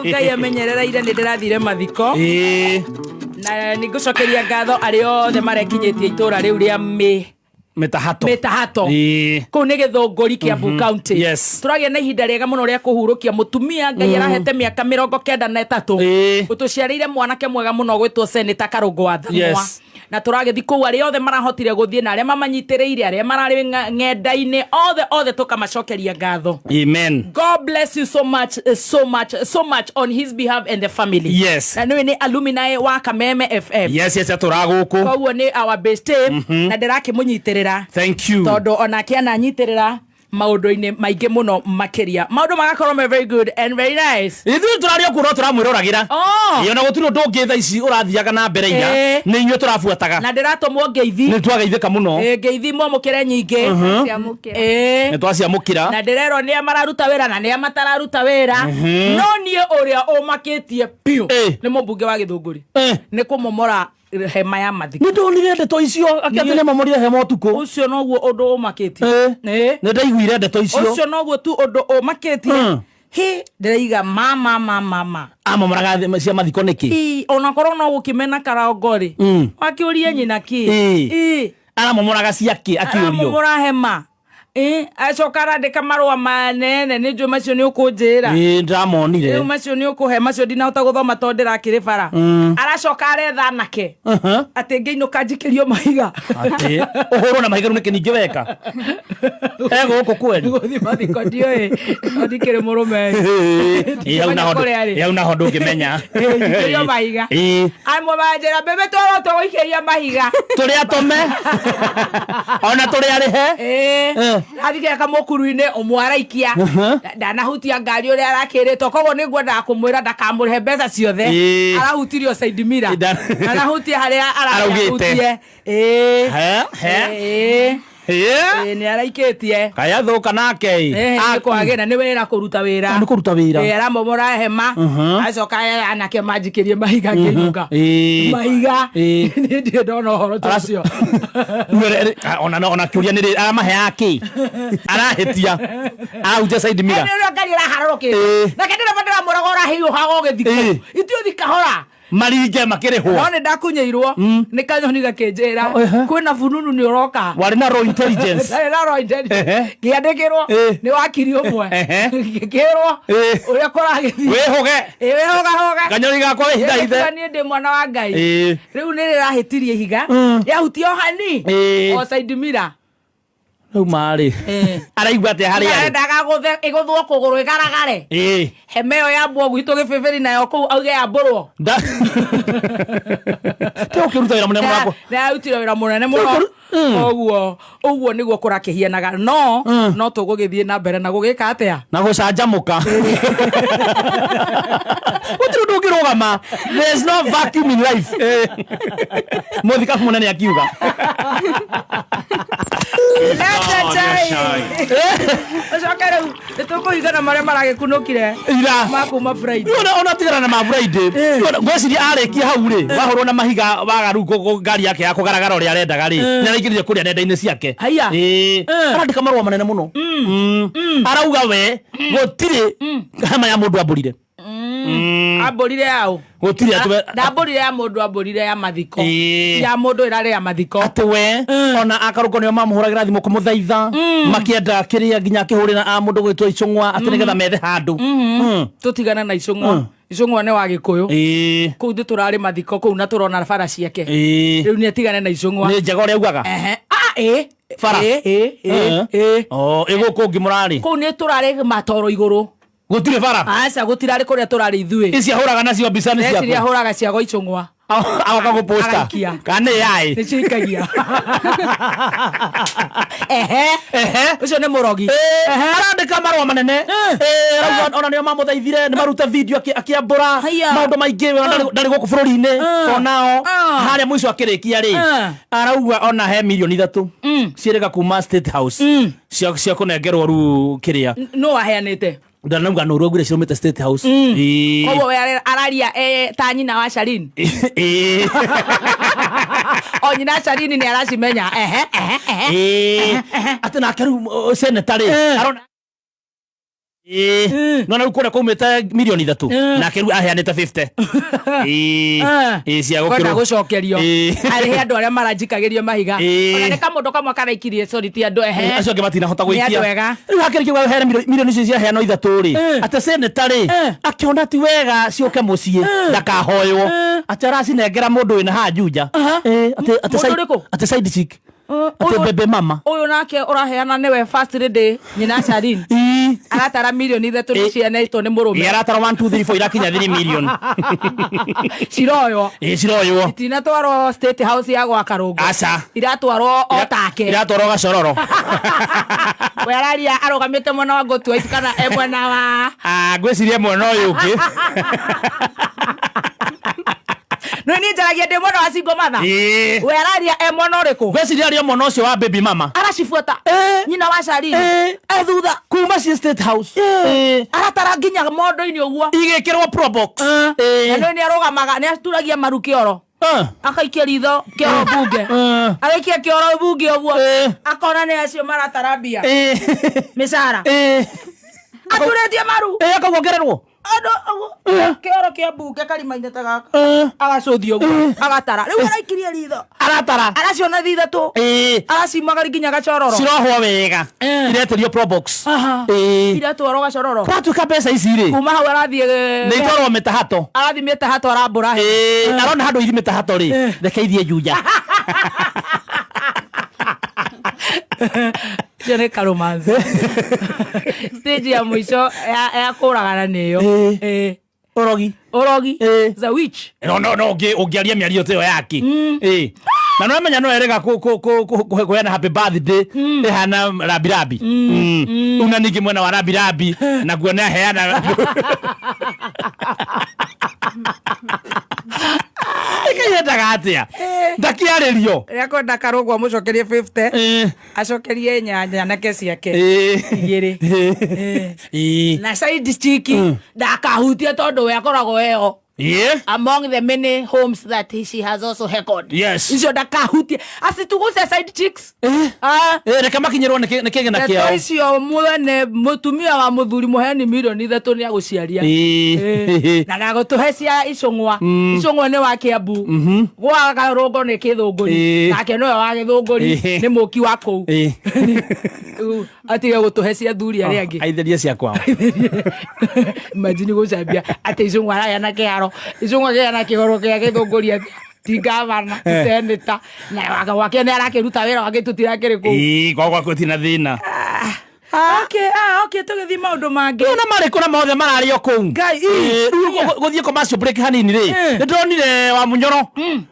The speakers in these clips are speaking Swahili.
Ngai amenyerera ira nĩ ndĩrathire mathiko. Na nĩngũcokeria ngatho arĩa othe marekinyĩtie itũra rĩu rĩa Metahato. Kũu nĩ Gĩthũngũri Kiambu County. Tũragĩa na ihinda rĩega mũno rĩa kũhurũkia mũtumia Ngai arahete mĩaka 93. Ũtũciarĩire mwanake mwega mũno gwĩtwo Senator Karũngũ wa Thamwa. Na tũragĩthi kũu arĩa othe marahotire gũthiĩ na arĩa mamanyitĩrĩire arĩa mararĩ ng'enda-inĩ othe tũkamacokeria ngatho. Amen. God bless you so much on his behalf and the family. Na nĩwe nĩ alumni wa Kameme FM. Tũragũkũ. Koguo nĩ our best team na ndĩrakĩmũnyitĩrĩra. Thank you. Tondũ onake ananyitĩrĩra maũndũ-inĩ maingĩ mũno makĩria. Maũndũ magakorwo me very good and very nice. Ithuĩ tũrarĩ okũrwo tũramwĩroragĩra. Ona gũtirĩ ũndũ ũngĩ thaa ici ũrathiaga na mbere ira. Nĩ inyuĩ tũrabuataga. Na ndĩratũmwo ngeithi. Nĩ twageithĩka mũno. Ngeithi mwamũkĩre nyingĩ. Nĩ twaciamũkĩra. Na ndĩrerwo nĩ mararuta wĩra na nĩ matararuta wĩra. No niĩ ũrĩa ũmakĩtie piũ nĩ mũmbunge wa Gĩthũngũri. Nĩ kũmomora hema ya mathiko. Nĩndonire ndeto icio akĩathĩ nĩ momorire hema ũtukũ. Ũcio noguo ũndũ ũmakĩtie. Nĩ ndaiguire ndeto icio. Ũcio noguo tu ũndũ ũmakĩtie. Ndĩraiga mama. Amomoraga cia mathiko nĩkĩ? Onakorwo no gũkĩmena karongori. Akĩũria nyina kĩ? Aramomoraga ciake akĩũrio. Aramomora hema. Acoka arandĩka marũa manene nĩ njũĩ macio nĩ ũkũnjĩra. Ndamonire. Rĩu macio nĩ ũkũhe macio ndinahota gũthoma tondũ ndĩrakĩrĩ bara. Aracoka aretha nake. Atĩ ngĩinũka njikĩrio mahiga. Atĩ ũhũrwo na mahiga nĩkĩ ningĩ weka. Gũkũ kweli. Gũthiĩ mathiko ndiũĩ. Ndikĩrĩ mũrũme. Yau naho ndũngĩmenya. Njikĩrio mahiga. Amwe manjĩra mbembe twaro tũgũikĩria mahiga. Tũrĩ atome. Ona tũrĩ arĩhe. Athike kamũkuru-inĩ ũmwaraikia ndanahutia ngari ũrĩa arakĩrĩtwo koguo nĩ ngwendaga kũmwĩra ndakamũrĩhe mbeca ciothe arahutirio Said Mira ndanahutia harĩa arahutie nĩ araikĩtie kaya thũka nake kwagĩra nĩ wĩra kũruta wĩra aramomora hema acoka anake manjikĩrie mahiga ngĩinũka mahiga nĩ ndona ũhoro ũcio ona kĩũria nĩ aramahe yake arahĩtia arahutia Said Mira nĩ ngari araharũrũkĩte na kĩndĩra bandĩra mũrago ũrahiũhaga ũgĩthikũ ithuĩ kahora maringe makĩrĩhwo no nĩ ndakunyĩirwo nĩ kanyoni gakĩnjĩra kwĩna fununu nĩ ũroka warĩ na raw intelligence ngĩandĩkĩrwo nĩ wakiri ũmwe ngĩkĩrwo ũrĩa kũragĩthiĩ wĩhũga kanyoni gakwa wĩhithahithe niĩ ndĩ mwana wa Ngai rĩu nĩ rĩrahĩtirie higa yahutio hani o Said Mira rĩu marĩ araigua atĩ harĩa ndaga ĩgũthwo kũgũrũ ĩgaragare hema ĩyo ya mbwo gwitũ gĩbĩbĩri nayo kũu auge yambũrwo ũkĩruta wĩra mũnene mũno ndarutire wĩra mũnene mũno ũguo nĩguo kũrakĩhianaga no tũgũgĩthiĩ na mbere na gũgĩka atĩa na gũcanjamũka gũtirĩ ũndũ ũngĩrũgama there is no vacuum in life mũthikabu mũnene akiuga Ũcoke rĩu nĩtũkũigana marĩa maragĩkunũkire makuma Friday ona tigana na ma Friday ngwĩciria arĩkia hau rĩ wahũrwo na mahiga wagaru ngari yake ya kũgaragara ũrĩa arendaga rĩ nĩaraingĩrire kũrĩa nenda-inĩ ciake arandĩka marũa manene mũno arauga we gũtirĩ hema ya mũndũ ambũrire ambũrire yaũ gũtirĩ ndambũrire ya mũndũ ambũrire ya mathiko ya mũndũ ĩrarĩ ya mathiko atĩ we ona Akarũngũ nĩo mamũhũragĩra thimũ kũmũthaitha makĩenda kĩrĩa nginya akĩhũrĩra mũndũ gwĩtwo Icũng'wa atĩ nĩgetha methe handũ tũtigana na Icũng'wa Icũng'wa nĩ wa Gĩkũyũ kũu thĩ tũrarĩ mathiko kũu na tũrona bara ciake rĩu nĩ atigane na Icũng'wa nĩ njega ũrĩa augaga bara ĩgũkũ ngĩ mũrarĩ kũu nĩ tũrarĩ matoro igũrũ gũtirĩ bara aca gũtirarĩ kũrĩa tũrarĩ ithuĩ ici ahũraga nacio mbica nĩ ciaku ici ahũraga cia Icũng'wa agoka gũposta kana yaĩ nĩ cikagia ũcio nĩ mũrogi arandĩka marũa manene ona nĩo mamũthaithire nĩ maruta video akĩambũra maũndũ maingĩ ndarĩ gũkũ bũrũri-inĩ sonao harĩa mũico akĩrĩkia rĩ arauga ona he milioni 3 ciĩrĩga kuma State House cia kũnengerwo rĩu kĩrĩa no aheanĩte ndanauga no rogure ciumĩte State House koguo we araria ta nyina wa Sharin o nyina Sharin nĩ aracimenya atĩ nake rĩu senator rĩ Nona ukora kumeta milioni 3 na kiru aheanite 50 cia gukira gucokerio ari andu aria maranjikagirio mahiga ona ne kamundu kamwe karaikirie sorry ti andu acio ke matina hota guikia riu hakirikio aheana milioni cia aheano 3 ri ate senetary akiona ti wega ciuke mucii ndakahoywo ate aracinengera mundu wina hajuja ate side chick ate bebe mama uyu nake uraheana niwe first lady nyina Sharin aratara milioni 3 ciana ito ni murume aratara 1 2 3 4 irakinya 3 million ciroyo ciroyo itina twaro state house ya gwa Karungu aca iratwaro otake iratwaro gacororo weraria arugamite mwana wa Gotu kana emwana wa gwicirie mwana uyu ungi no ni njaragia de mwana wa single mother weraria emwana uriku gwicirie ari mwana ucio wa baby mama aracifuata nyina wa Sharin thutha kuma ci state house aratara nginya mondo-ini uguo igikirwo pro box no ni arugamaga ni aturagia maru kioro akaikia ritho kioro bunge agaikia kioro bunge uguo akona ni acio maratarambia misara aturetie maru akagongererwo ando kioro kia bunge karimaine ta gaka agacuthio uguo agatara riu araikirie ritho aratara araciona thithatu aracimagari nginya gacororo cirohwo wega ireterio pro box iratwaro gacororo kwatuka pesa ici ri kuma hau arathie ni itwarwo mitahato arathie mitahato arambura arona handu iri mitahato ri rekeithie juja jone karomanze stage ya mwisho ya kuragana niyo orogi the witch no ungiaria miario teo yaki na no menya no erega kuheana happy birthday ehana rabirabi una ningi mwana wa rabirabi na kuona heana ikayenda atia ndakiarerio yakwenda Karungu amucokerie 50 acokerie nyanya na kesi yake igiri na side chick ndakahutie tondu we akoragwo eo among the many homes that she has also heckled. Yes. Icio ndakahutie asituguse side chicks reka makinyirwo ni kigena kiao icio mwene mutumia wa muthuri muheni milioni 3 ni aguciaria na nagutuhe cia icungwa ni wa Kiambu gwa Karungu ni Kithunguri nake no wa Githunguri ni muki wa kou atige gutuhe cia thuri aria angi aitheria cia kwao imagine gucambia ati icungwa raya na kiaro icungwa kia na kigoro kia Githunguri tigavana seneta na waga wake ni arakiruta wira wake tutirakiri ku kwa kwetina thina okay tugithi maundu mangi na mariko na mothe marario kuu guthie commercial break hanini ri ndonire wa Munyoro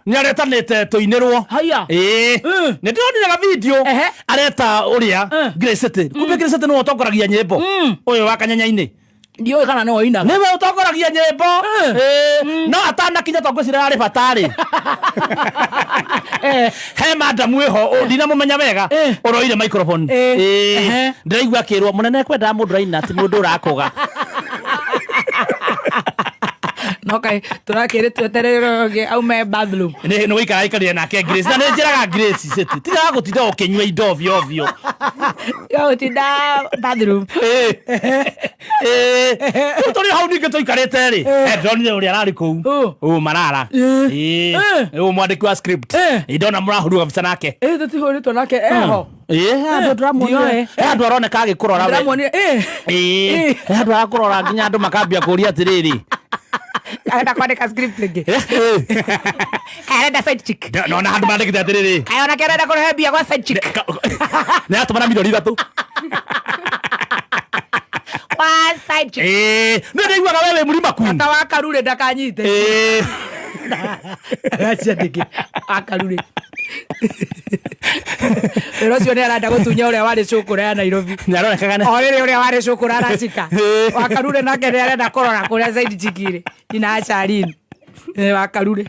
ni aretanite tuinirwo haya ni ndonire ga video areta uria Grace City kumbe Grace City no utongoragia nyimbo uyu wa Kanyanya-ini ndio kana no ina niwe utongoragia nyimbo no atana kinya tongocira ari batari he madam weho ndina mumenya wega uroire microphone ndiraigua kirwo munene kwenda mundu raina ati mundu urakoga okay turakire tweterere aume bathroom no wikara ikaria nake Grace na njiraga Grace City tiga gutinda ukinywa indo ovyo yo tinda bathroom utori hau ninge toikarete ri ndonire uria arari kuu marara mwandiki wa script ndona murahuru kabisa nake tutihurito nake eho andu dramuone andu aroneka agikurora we dramuone andu akurora nginya andu makambia kuria atiriri aenda kwandika script lingi kaenda side chick no na andu mandikite atiriri ayona kaenda kurehebia kwa side chick na atumana milioni 3 kwa side chick no ndaiguaga wewe mlima queen ata wa Karure ndakanyite acha diki akarure pero cio ni aranda gutunya uria wari cukura ya Nairobi nyaronekaga na uria wari cukura aracika wa Karure nake ni arenda kurora kuria side chikire ina Sharin wa Karure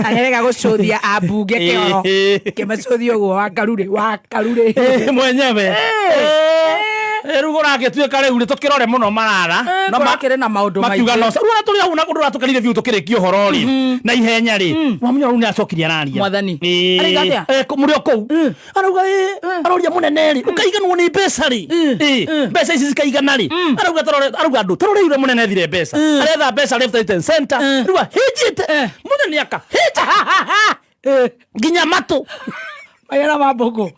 arega gucuthia ambunge kioro kimacuthio guo wa Karure mwenyewe rugora agetuika riu ri tukirore muno marara no makire na maundu maingĩ makiuga no rura turi hau na kundu ratukanire biu tukirikio horo ri na ihenya ri wamunya ru ni acokirie araria mwathani arigatia muri okou arauga aroria munene ri ukaiganwo ni mbeca ri mbeca ici cikaigana ri arauga andu taroreire munene thire mbeca aretha mbeca left right and center riwa hijite munene aka hija ginya matu ayana maboko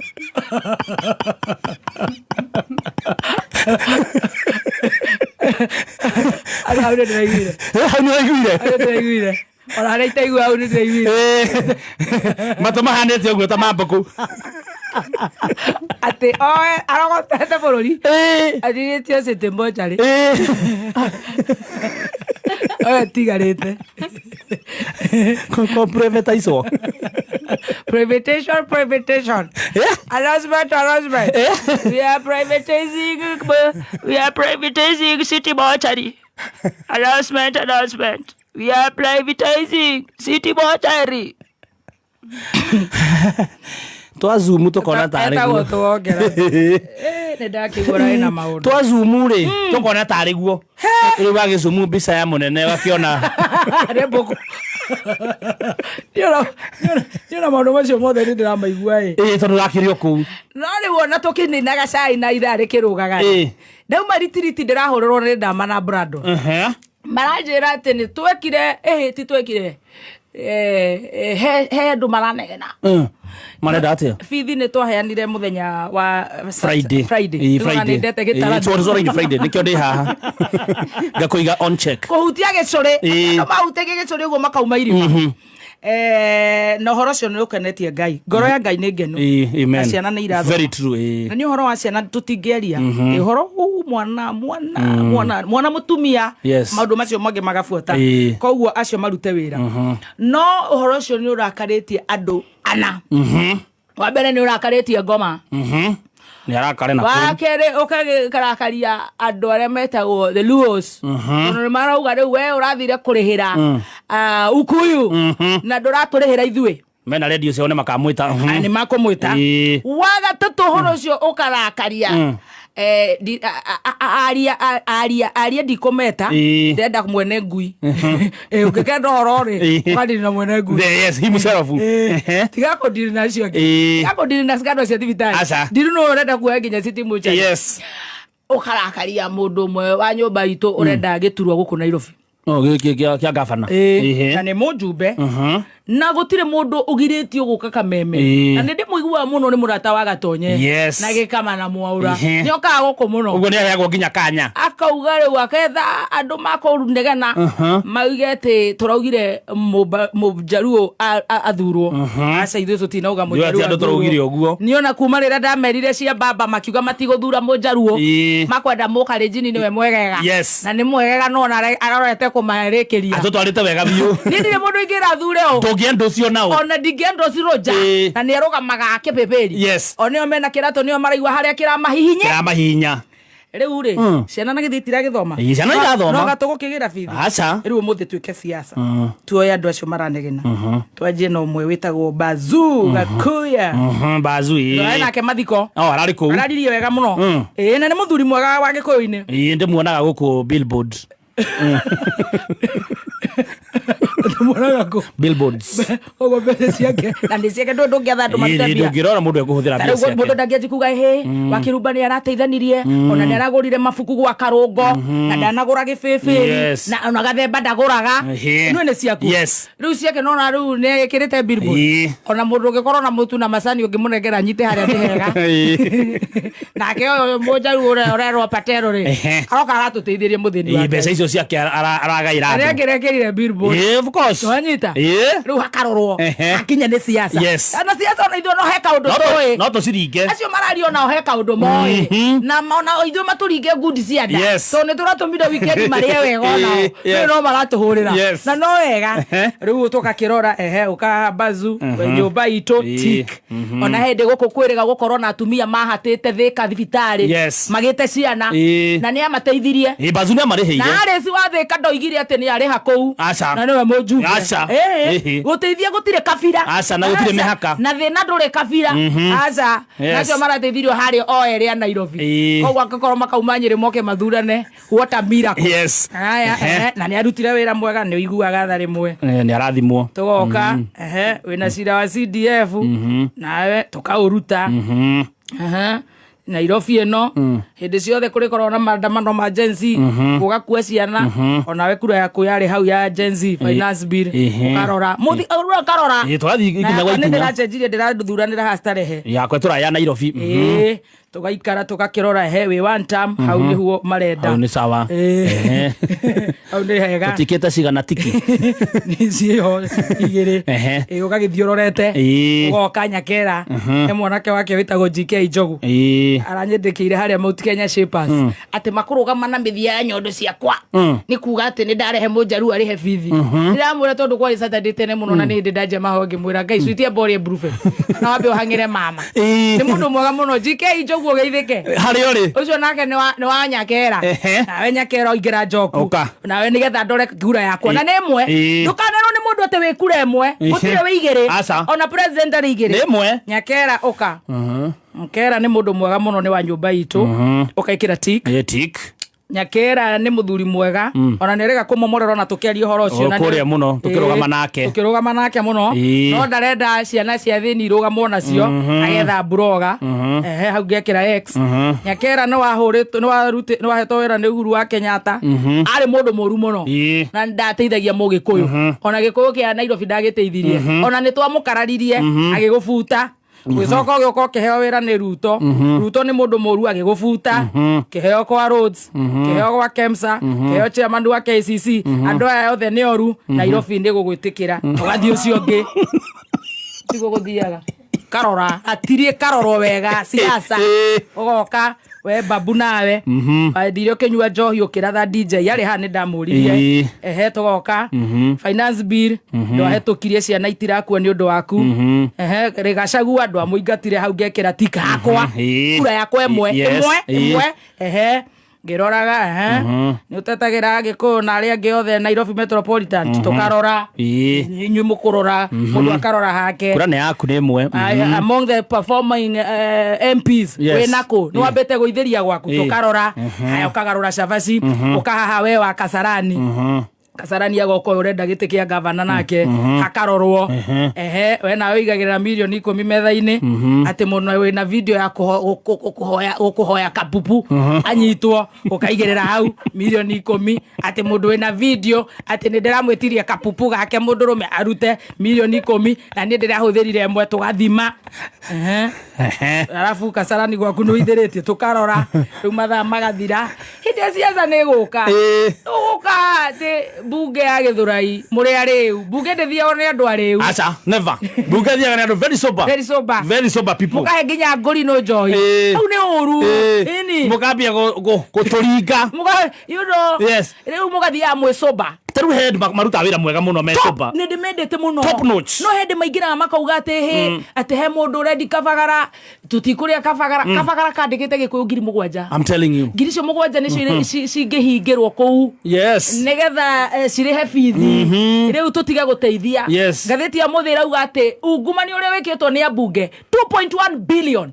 ari haure draigire ora reita igu haure draigire matoma hanete uguo ta maboko ate arogotete bururi athiĩtio city mochari oya tigarĩte privatize privatization announcement we are privatizing city mochari announcement we are privatizing city mochari twa zoom tukona tari guo ne ndakigora ina maundu twa zoom ri tukona tari guo ri wage zoom mbica ya munene wakiona reboko Yona maundu macio mothe ndĩramaigua tondu rakirio kuu no rĩ wona tũkĩninaga cai na ithaa rĩkĩrũgaga ndauma ritiriti ndĩrahũrĩrwo nĩ ndama na Brado maranjĩra atĩ nĩ twekire ti twekire he andũ maranegena marenda atia bithi nĩ twaheanire mũthenya wa Friday tũranĩndete Friday nĩkĩo ndĩ haha ngakuiga on check kũhutia gĩcũrĩ no mahutagia gĩcũrĩ ũguo makauma irima na ũhoro ũcio nĩ ũkenetie Ngai ngoro ya Ngai nĩ ngenu na ciana nĩ irathoma very true na nĩ ũhoro wa ciana tũtingĩaria ũhoro mwana mũtumia maũndũ macio mangĩ magabuata koguo acio marute wĩra no ũhoro ũcio nĩ ũrakarĩtie andũ ana wa mbere nĩ ũrakarĩtie Ngoma ni arakare na wakere ukagarakaria andu arĩa metagwo the Luos no marauga rĩu we ũrathire kũrĩhĩra Ukuyu na ndũratũrĩhĩra ithuĩ mena radio cio ne makamwita ni makomwita wagatatũ ũhoro ũcio ũkarakaria aria ndikometa ndenda mwene ngui ukikenda ũhoro rĩ kwandiri na mwene ngui yes himself tiga kũndiri nacio tiga kũndiri na skando cia thibitari ndiru no ũrenda kuoya nginya city mucha yes ũkarakaria mũndũ ũmwe wa nyũmba itũ ũrenda gĩturwa gũkũ Nairobi kia gavana na nĩ mũjumbe na gutire mundu ugiritio guka Kameme na ndĩ muigua muno ni murata wa Gatonye na gikama na Mwaura ni okaga guku muno uguo ni aheagwo nginya kanya akauga riu aketha andu makorundegana maugete turaugire mujaruo athurwo aca ithuĩ tutinauga mujaruo andu turaugire uguo ni ona kuma rĩrĩa ndamerire cia baba makiuga matiguthura mujaruo makwenda mũkalenjini niwe mwegega na ni mwegega no arorete kumarĩkĩria atutwarite wega biũ ni ndire mundu ingira thure o ngendo cio nao ona ndingendo ciroja na nĩ arugamaga akĩpeperi onio mena kĩratũ nĩo maraigua harĩa kĩramahihinya rĩu rĩ ciana na gĩthitira gĩthoma ciana irathoma no gatũgũkĩgĩra bithi aca rĩu mũthĩ tuĩke siasa tuoye andũ acio maranegena twanjie na ũmwe wĩtagwo Bazu Gakuya Bazu nake mathiko ararĩ kũu araririe wega mũno na nĩ mũthuri mwega wa Gĩkũyũ-inĩ ndĩmuonaga gũkũ billboard billboards ogo bese ciake na ndiciake ndu ngiatha ndu matembia ngirora mundu ekuhuthira bia ciake mundu ndangiaji kuga wakirumba ni arateithanirie ona ni aragurire mabuku gwa Karungo na ndanagura gibibi na ona gathemba ndaguraga ino ni ciaku riu ciake nona riu ni ekirite billboard ona mundu ngikorwo na mutu na macani ungimunengera nyite haria ndihega nake oyo mujaru urerwo patero ri aroka aratuteithirie muthini wake mbeca icio ciake aragaira andu aregerekerire billboard of course wanyita riu hakarorwo akinya ni siasa na siasa ona ithuĩ no heka undu toi no tuciringe acio marario na heka undu moi na ona ithuĩ maturinge ngundi cia nda so ni turatumire weekend marie wega ona no maratuhurira na no wega riu tukakirora uka Bazu nyumba itu tik ona hende guku kwiriga gukorwo na atumia mahatite thika thibitari magite ciana na ni amateithirie Bazu ni amariheire na areci wa thika ndoigire ati ni ariha kuu na niwe wajumbe guteithia gutire kabira aca na gutire mihaka na thina ndure kabira aca nacio marateithirio hari o eri a Nairobi koguo akakorwo makauma Nyeri moke mathurane what a miracle aya na ni arutire wira mwega ni uiguaga tha rimwe ni arathimwo tugoka wina cira wa CDF nawe tukauruta Nairobi eno hindi ciothe kuri korona maandamano ma Gen Z gugakua ciana onawe kura yaku yari hau ya Gen Z finance bill ukarora muthi karora twathi ikinya gwa ikinya ndiracenjirie ndirathuranira hastarehe yakwe tura ya Nairobi tugaikara tugakirora wi one term hau nihuo marenda hau ni sawa hau ni hega tiketa cigana tiki ni cio igiri ugagithiororete ugoka Nyakera he mwanake wake witagwo GK Njogu aranyendekire haria Mount Kenya Shapers ati makurugama na mithia ya nyondo ciakwa ni kuga ati ni ndarehe munjaru ari he bithi ndiramwira tondu kwari Saturday tene muno na ni ndi ndaje mahonge mwira ngai sweetie bore brufe na wabe uhangire mama ni mundu mwega muno GK Njogu ugeithike hari ori ucio nake ni wa Nyakera nawe Nyakera oingira njoku nawe nigetha ndore kura yakwa na nemwe ndukanerwo ni mundu ati wikura emwe gutire wigire ona president ari igire nemwe Nyakera uka Nyakera ni mundu mwega muno ni wa nyumba itu ukaikira tik Nyakera ni muthuri mwega ona nerega kumomorera na tukiaria horo ucio na kuria muno tukirugama nake muno no ndarenda ciana cia thini irugamo nacio agetha broga hau gekira X Nyakera no wahuritwo no wahetwo wira ni Uhuru wa Kenyatta ari mundu moru muno na ndateithagia mugikuyu ona gikuyu kia Nairobi ndagiteithirie ona ni twamukararirie agigubuta Wicoka gyoka kiheo wira ni Ruto ni mundu moru agigubuta kiheo kwa roads kiheo kwa KEMSA kiheo chairman wa KCC andu aya othe ni oru Nairobi ndi gugwitikira ugathi ucio ngi tigo guthiaga karora atirie karoro wega siasa ugoka we babu nawe ndirio kenyua njohi ukiratha DJ yari ha ni ndamuririe tugoka finance bill ndo hetũkirie ciana itirakua ni undu waku Rigacagua andu amuingatire hau gekira tika hakwa kura yakwa imwe ngiroraga ni utetagira Gikuyu na aria angi othe Nairobi Metropolitan tukarora inyu mukurora mundu akarora hake kura ne yaku ni imwe among the performing MPs winako ni wambete guitheria gwaku tukarora ayo kagarura Shabashi ukahaha we wa Kasarani agoko urenda gite kia governor nake hakarorwo we na wigagira milioni 10 metha-ini ati muno we na video ya kuhoya kapupu anyitwo ukaigirira hau milioni 10 ati mundu we na video ati ni ndiramwetiria kapupu gake mundu rume arute milioni 10 na ni ndirahũthĩrire emwe tugathima arafu Kasarani gwaku no ithiritie tukarora riu mathaa magathira hinde ciaca ni guka bunge ya Githurai muri ariu bunge ndithia ni andu ariu acha never bunge thia ni andu very sober people mukahe nginya ngori no njohi au ni uru ini mukambia guturinga mukahe you know riu mugathia mwe sober teru head maruta wira mwega muno me sober ni ndimendete muno top notch no head maigiraga makauga ati he mundu ready kabagara tutikuria kabagara kandikite Gikuyu 7,000 I'm telling you 7,000 nicio cingihingirwo kuu nigetha cirehe bithi riu tutiga guteithia ngatheti ya muthira uga ati ungumani uria wikitwo ni ambunge 2.1 billion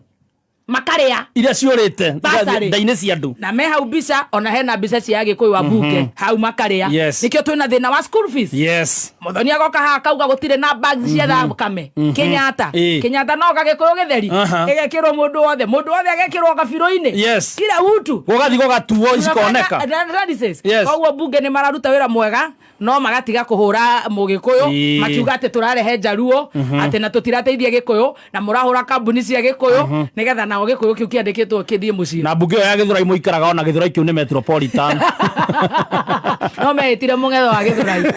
makaria iria ciurite ndaine cia andu na me hau mbica ona hena mbica cia Gikuyu wa bunge hau makaria nikio twina thina wa school fees muthoni agoka ha kauga gutire na bags cia thakame Kenyatta no Gikuyu githeri igekirwo mundu wothe agekirwo kabiro-ini kila mtu ugathi gugatuo isikoneka koguo bunge ni mararuta wira mwega no magatiga kuhura Mugikuyu makiuga ati turarehe Jaruo ati na tutirateithia Gikuyu na murahura kambuni cia Gikuyu nigetha nao Gikuyu kiu kiandikitwo kithie mucii na bunge ya Githurai muikaraga ona Githurai kiu ni Metropolitan no metire mungetho wa Githurai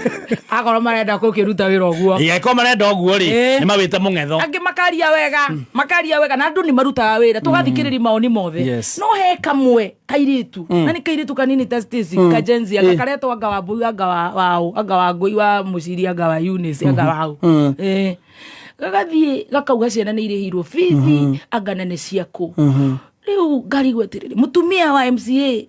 akorwo marenda kukiruta wira uguo ko marenda uguo ri ni mawite mungetho angi makaria wega na andu ni marutaga wira tugathikiriri maoni mothe no he kamwe kairitu na ni kairitu kanini ta Stacy kajenzi akakaretwo anga wa Mbui anga wa Ngui wa Muciri anga wa Eunice anga wa hau gagathie gakauga ciana ni irihirwo bithi anga nene ciaku riu ngari gwetiriri mutumia wa MCA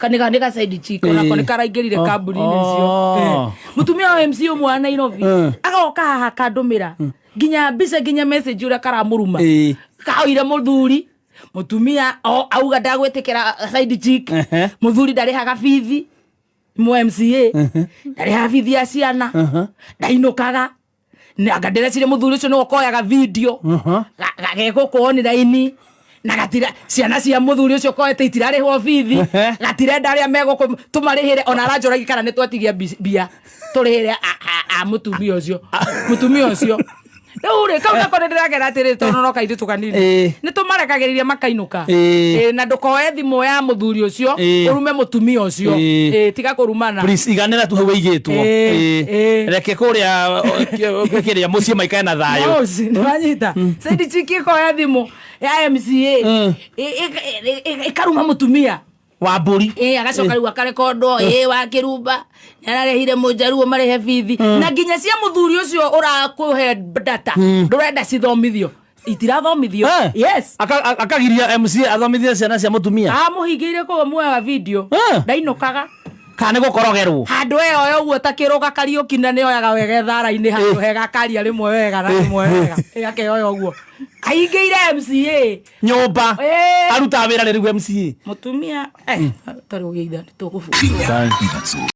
kanika side chick ona konika raingirire kambuni-ini cio mutumia wa MC umwe wa Nairobi agoka haha kandumira nginya mbica nginya message uria karamuruma kaoire muthuri mutumia auga ndagwetikira side chick muthuri ndarihaga bithi MCA ndarihaga bithi ya ciana ndainukaga ngaderecire muthuri ucio no koyaga video gagekukuoni raini na gatira ciana cia muthuri ucio koete itirarihwo bithi gatirenda aria mego tumarihire ona aranjoragia kana ni twatigia bia turihire mutumia ucio Ure kauga kone ndiragera atiri tono kaithu tukanini ni tumarekagiriria makainuka na ndukoe thimu ya muthuri ucio urume mutumia ucio tiga kurumana please iganira tu weigitwo reke kuria kiria mucie maikae na thayo ndanyita side chiki ko ya thimu ya MCA ikaruma mutumia wa mburi agacoka riu akarekondo wa kirumba nararehire mujaruo marehe bithi na nginya cia muthuri ucio urakuhe data ndurenda cithomithio itirathomithio yes akagiria MC athomithie ciana cia mutumia muhingiire ko mwa video ndainukaga kana gukorogerwo handu eyo uguo takiruga kariukina ni oyaga wega thara-ini handu hega karia rimwe wega na rimwe wega igakeoya uguo aingiire MCA nyumba aruta wira riu MCA mutumia tari ugeitha tugufu